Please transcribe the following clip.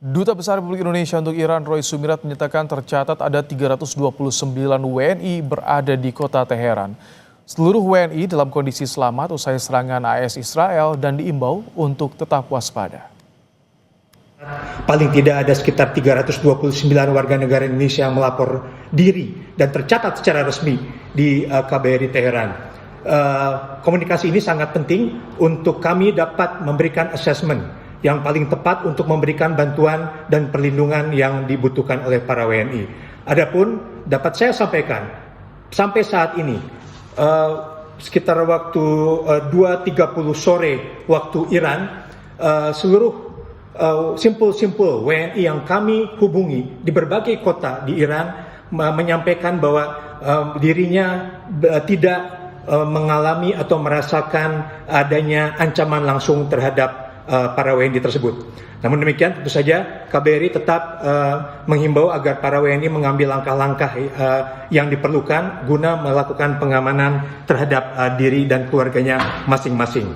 Duta Besar Republik Indonesia untuk Iran Roy Sumirat menyatakan tercatat ada 329 WNI berada di kota Teheran. Seluruh WNI dalam kondisi selamat usai serangan AS Israel dan diimbau untuk tetap waspada. Paling tidak ada sekitar 329 warga negara Indonesia yang melapor diri dan tercatat secara resmi di KBRI Teheran. Komunikasi ini sangat penting untuk kami dapat memberikan assessment yang paling tepat untuk memberikan bantuan dan perlindungan yang dibutuhkan oleh para WNI. Adapun dapat saya sampaikan, sampai saat ini, sekitar waktu 2.30 sore waktu Iran, seluruh simpul-simpul WNI yang kami hubungi di berbagai kota di Iran menyampaikan bahwa dirinya tidak mengalami atau merasakan adanya ancaman langsung terhadap para WNI tersebut. Namun demikian tentu saja KBRI tetap menghimbau agar para WNI mengambil langkah-langkah yang diperlukan guna melakukan pengamanan terhadap diri dan keluarganya masing-masing.